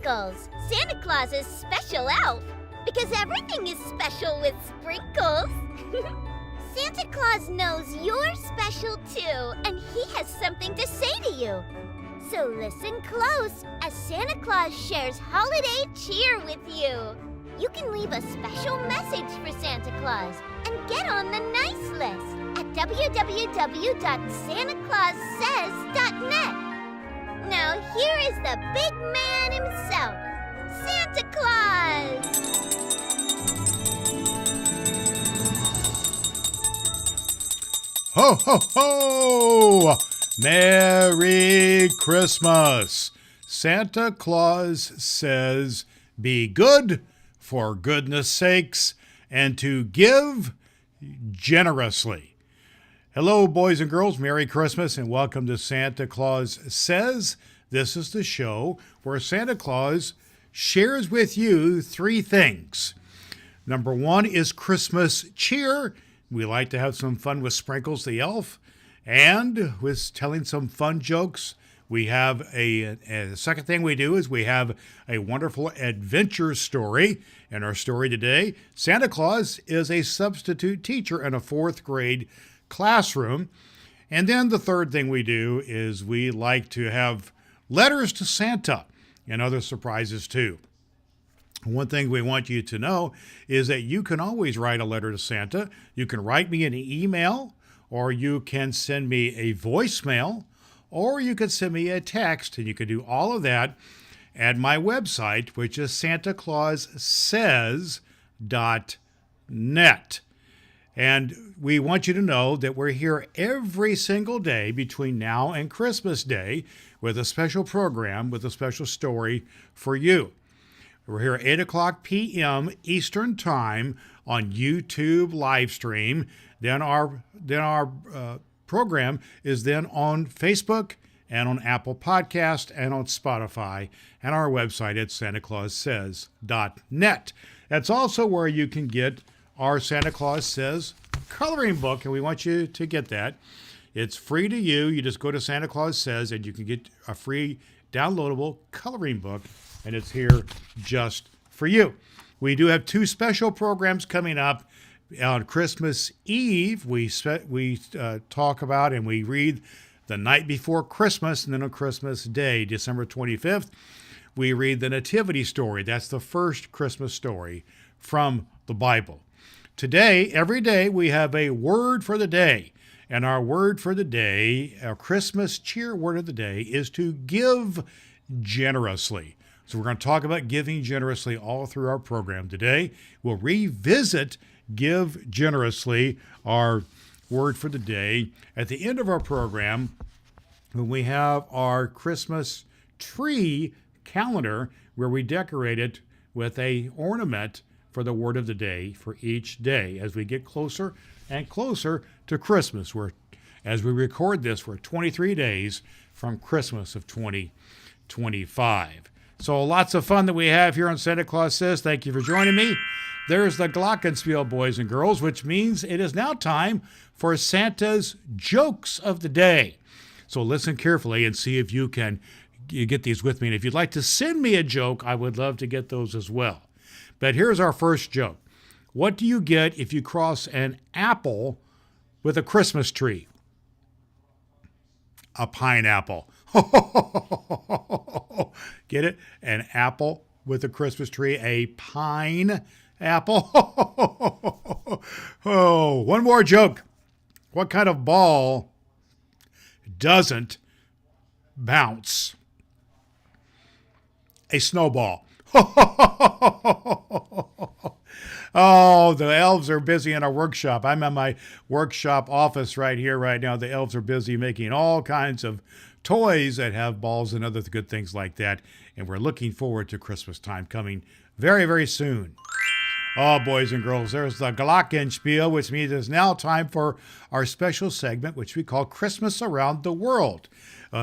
sprinkles, Santa Claus's special elf. Because everything is special with sprinkles. Santa Claus knows you're special too, and he has something to say to you. So listen close as Santa Claus shares holiday cheer with you. You can leave a special message for Santa Claus and get on the nice list at www.santaclaussays.net. Now here is the big man himself, Santa Claus! Ho, ho, ho! Merry Christmas! Santa Claus says, be good for goodness sakes and to give generously. Hello, boys and girls. Merry Christmas and welcome to Santa Claus Says. This is the show where Santa Claus shares with you three things. Number one is Christmas cheer. We like to have some fun with Sprinkles the Elf and with telling some fun jokes. We have a second thing we do is we have a wonderful adventure story. In our story today, Santa Claus is a substitute teacher in a fourth grade classroom. And then the third thing we do is we like to have letters to Santa and other surprises too. One thing we want you to know is that you can always write a letter to Santa. You can write me an email, or you can send me a voicemail, or you can send me a text, and you can do all of that at my website, which is santaclaussays.net. And we want you to know that we're here every single day between now and Christmas Day with a special program, with a special story for you. We're here at 8 o'clock p.m. Eastern Time on YouTube live stream. Then our program is then on Facebook and on Apple Podcast and on Spotify and our website at santaclaussays.net. That's also where you can get our Santa Claus Says coloring book, and we want you to get that. It's free to you. You just go to Santa Claus Says, and you can get a free downloadable coloring book, and it's here just for you. We do have two special programs coming up. On Christmas Eve, we talk about and we read The Night Before Christmas, and then on Christmas Day, December 25th, we read the Nativity story. That's the first Christmas story from the Bible. Today, every day, we have a word for the day. And our word for the day, our Christmas cheer word of the day, is to give generously. So we're going to talk about giving generously all through our program today. We'll revisit give generously, our word for the day, at the end of our program when we have our Christmas tree calendar where we decorate it with a ornament for the word of the day for each day as we get closer and closer to Christmas. As we record this, we're 23 days from Christmas of 2025. So lots of fun that we have here on Santa Claus Says. Thank you for joining me. There's the Glockenspiel, boys and girls, which means it is now time for Santa's jokes of the day. So listen carefully and see if you get these with me. And if you'd like to send me a joke, I would love to get those as well. But here's our first joke. What do you get if you cross an apple with a Christmas tree? A pineapple. Get it? An apple with a Christmas tree, a pine apple. Oh, one more joke. What kind of ball doesn't bounce? A snowball. Oh, the elves are busy in our workshop. I'm at my workshop office right here, right now. The elves are busy making all kinds of toys that have balls and other good things like that. And we're looking forward to Christmas time coming very, very soon. Oh, boys and girls, there's the Glockenspiel, which means it's now time for our special segment, which we call Christmas Around the World.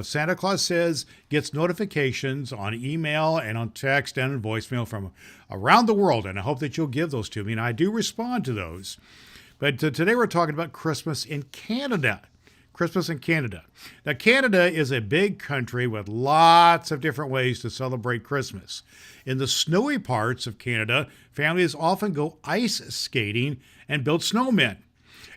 Santa Claus Says gets notifications on email and on text and on voicemail from around the world, and I hope that you'll give those to me, and I do respond to those. But today we're talking about Christmas in Canada. Christmas in Canada. Now, Canada is a big country with lots of different ways to celebrate Christmas. In the snowy parts of Canada, families often go ice skating and build snowmen.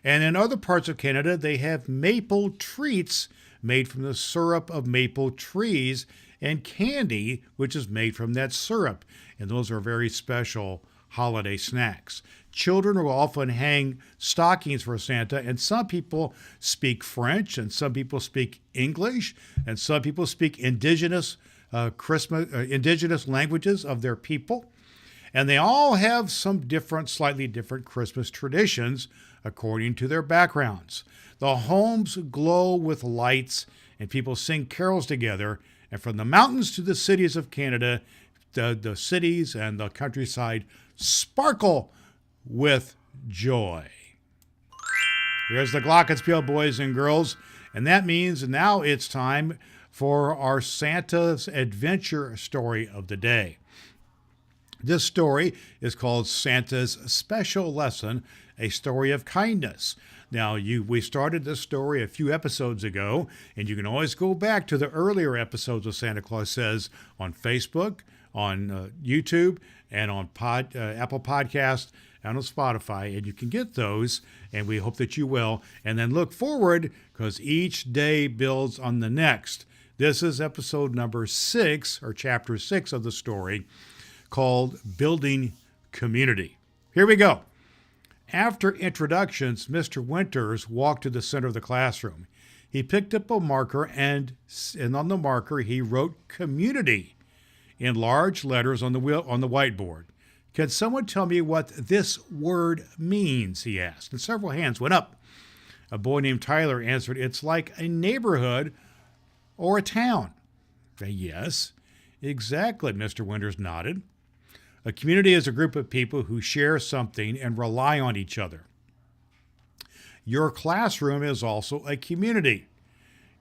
And in other parts of Canada, they have maple treats made from the syrup of maple trees and candy, which is made from that syrup. And those are very special holiday snacks. Children will often hang stockings for Santa, and some people speak French, and some people speak English, and some people speak indigenous indigenous languages of their people. And they all have some slightly different Christmas traditions according to their backgrounds. The homes glow with lights, and people sing carols together. And from the mountains to the cities of Canada, the cities and the countryside sparkle with joy. There's the glockenspiel, boys and girls, and that means now it's time for our Santa's Adventure story of the day. This story is called Santa's Special Lesson, a story of kindness. Now, we started this story a few episodes ago, and you can always go back to the earlier episodes of Santa Claus Says on Facebook, on YouTube, and on Apple Podcasts, and on Spotify, and you can get those, and we hope that you will. And then look forward, because each day builds on the next. This is episode number 6, or chapter 6 of the story, called Building Community. Here we go. After introductions, Mr. Winters walked to the center of the classroom. He picked up a marker, and on the marker he wrote community in large letters on the whiteboard. Can someone tell me what this word means, he asked, and several hands went up. A boy named Tyler answered, it's like a neighborhood or a town. Yes, exactly, Mr. Winters nodded. A community is a group of people who share something and rely on each other. Your classroom is also a community.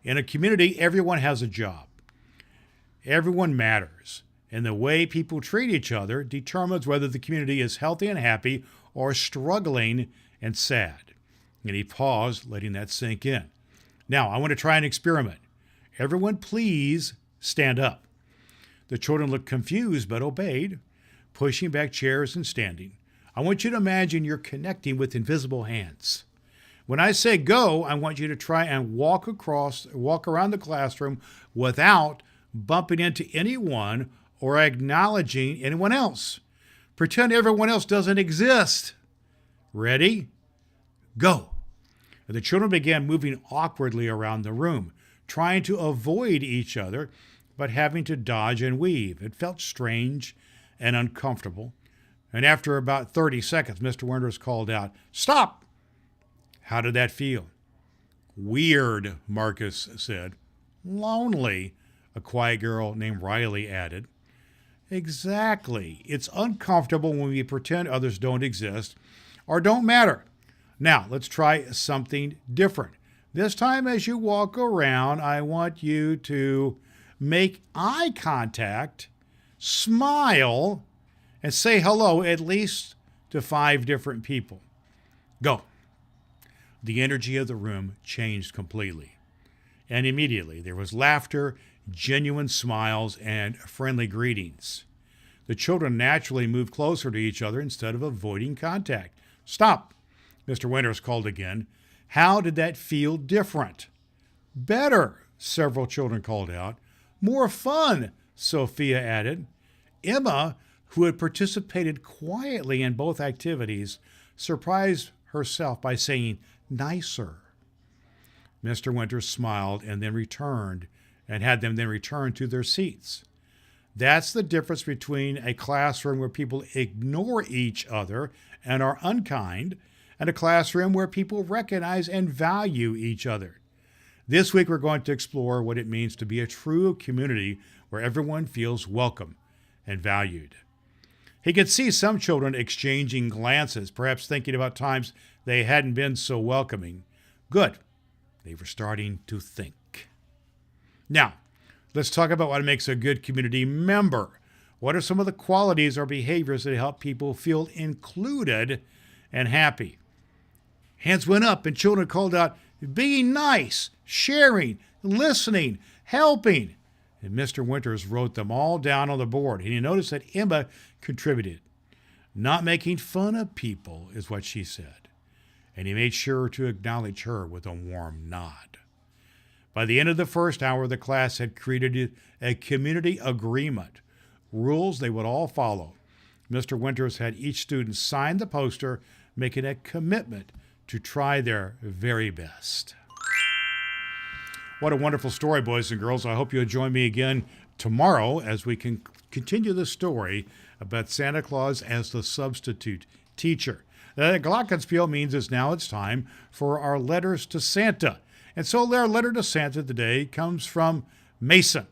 In a community, everyone has a job. Everyone matters. And the way people treat each other determines whether the community is healthy and happy or struggling and sad. And he paused, letting that sink in. Now, I want to try an experiment. Everyone, please stand up. The children looked confused but obeyed, pushing back chairs and standing. I want you to imagine you're connecting with invisible hands. When I say go, I want you to try and walk around the classroom without bumping into anyone or acknowledging anyone else. Pretend everyone else doesn't exist. Ready? Go. The children began moving awkwardly around the room, trying to avoid each other, but having to dodge and weave. It felt strange and uncomfortable. And after about 30 seconds, Mr. Winters called out, "Stop!" How did that feel? Weird, Marcus said. Lonely, a quiet girl named Riley added. Exactly. It's uncomfortable when we pretend others don't exist or don't matter. Now, let's try something different. This time as you walk around, I want you to make eye contact, smile, and say hello at least to 5 different people. Go. The energy of the room changed completely. And immediately there was laughter, genuine smiles, and friendly greetings. The children naturally moved closer to each other instead of avoiding contact. Stop, Mr. Winters called again. How did that feel different? Better, several children called out. More fun, Sophia added. Emma, who had participated quietly in both activities, surprised herself by saying, nicer. Mr. Winters smiled and had them return to their seats. That's the difference between a classroom where people ignore each other and are unkind, and a classroom where people recognize and value each other. This week, we're going to explore what it means to be a true community where everyone feels welcome and valued. He could see some children exchanging glances, perhaps thinking about times they hadn't been so welcoming. Good. They were starting to think. Now, let's talk about what makes a good community member. What are some of the qualities or behaviors that help people feel included and happy? Hands went up and children called out, being nice, sharing, listening, helping. And Mr. Winters wrote them all down on the board. And you notice that Emma contributed. Not making fun of people is what she said. And he made sure to acknowledge her with a warm nod. By the end of the first hour, the class had created a community agreement, rules they would all follow. Mr. Winters had each student sign the poster, making a commitment to try their very best. What a wonderful story, boys and girls. I hope you'll join me again tomorrow as we can continue the story about Santa Claus as the substitute teacher. The Glockenspiel means it's time for our letters to Santa. And so our letter to Santa today comes from Mason,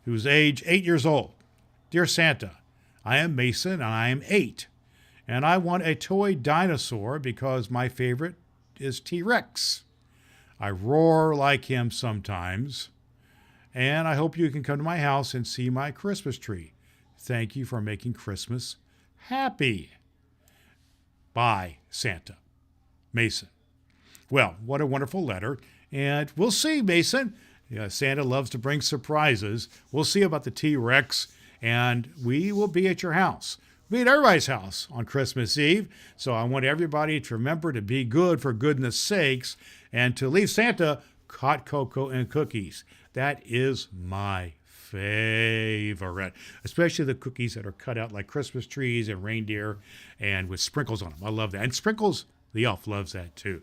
who's age 8 years old. Dear Santa, I am Mason and I am 8. And I want a toy dinosaur because my favorite is T-Rex. I roar like him sometimes. And I hope you can come to my house and see my Christmas tree. Thank you for making Christmas happy. Bye, Santa. Mason. Well, what a wonderful letter. And we'll see, Mason. Santa loves to bring surprises. We'll see about the T-Rex, and we will be at your house. We'll be at everybody's house on Christmas Eve. So I want everybody to remember to be good for goodness sakes and to leave Santa hot cocoa and cookies. That is my favorite, especially the cookies that are cut out like Christmas trees and reindeer and with sprinkles on them. I love that. And Sprinkles, the elf, loves that too.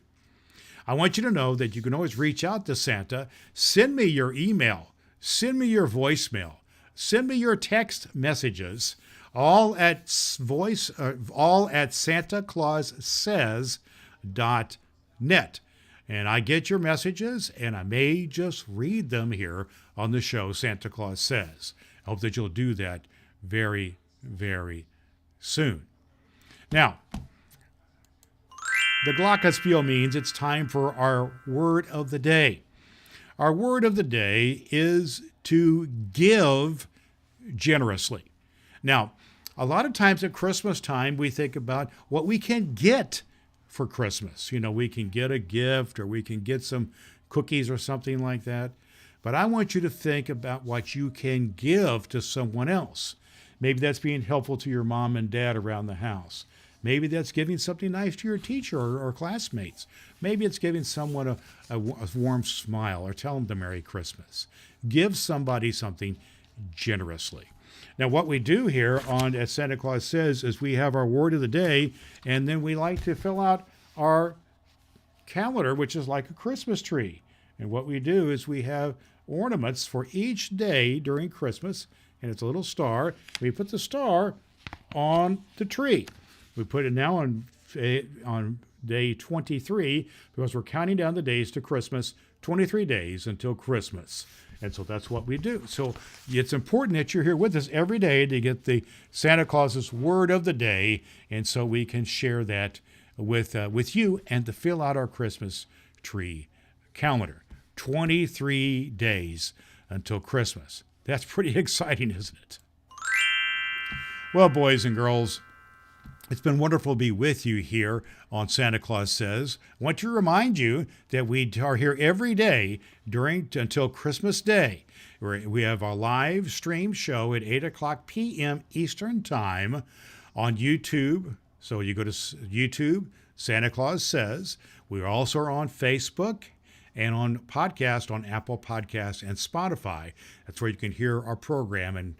I want you to know that you can always reach out to Santa. Send me your email. Send me your voicemail. Send me your text messages, all at SantaClausSays.net. And I get your messages, and I may just read them here on the show, Santa Claus Says. I hope that you'll do that very, very soon. Now, the Glockenspiel means it's time for our word of the day. Our word of the day is to give generously. Now, a lot of times at Christmas time, we think about what we can get for Christmas. We can get a gift or we can get some cookies or something like that. But I want you to think about what you can give to someone else. Maybe that's being helpful to your mom and dad around the house. Maybe that's giving something nice to your teacher or classmates. Maybe it's giving someone a warm smile or tell them the Merry Christmas. Give somebody something generously. Now, what we do here at Santa Claus Says is we have our word of the day, and then we like to fill out our calendar, which is like a Christmas tree. And what we do is we have ornaments for each day during Christmas, and it's a little star. We put the star on the tree. We put it now on day 23 because we're counting down the days to Christmas, 23 days until Christmas. And so that's what we do. So it's important that you're here with us every day to get the Santa Claus's word of the day, and so we can share that with you and to fill out our Christmas tree calendar. 23 days until Christmas. That's pretty exciting, isn't it? Well, boys and girls, it's been wonderful to be with you here on Santa Claus Says. I want to remind you that we are here every day until Christmas Day. We have our live stream show at 8 o'clock p.m. Eastern Time on YouTube. So you go to YouTube, Santa Claus Says. We also are on Facebook and on podcast on Apple Podcasts and Spotify. That's where you can hear our program and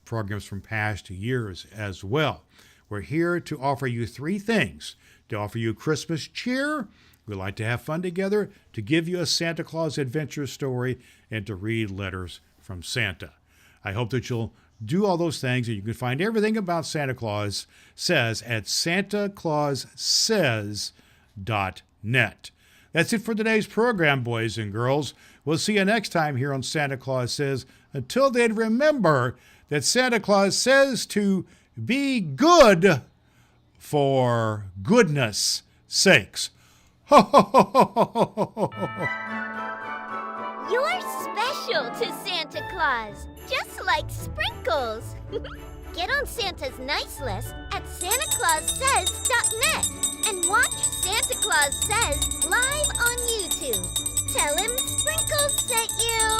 programs from past years as well. We're here to offer you three things. To offer you Christmas cheer, we like to have fun together, to give you a Santa Claus adventure story, and to read letters from Santa. I hope that you'll do all those things, and you can find everything about Santa Claus Says at SantaClausSays.net. That's it for today's program, boys and girls. We'll see you next time here on Santa Claus Says. Until then, remember that Santa Claus says to be good for goodness sakes. Ho, ho, ho, ho, ho, ho, ho. You're special to Santa Claus, just like Sprinkles. Get on Santa's nice list at SantaClausSays.net and watch Santa Claus Says live on YouTube. Tell him Sprinkles sent you.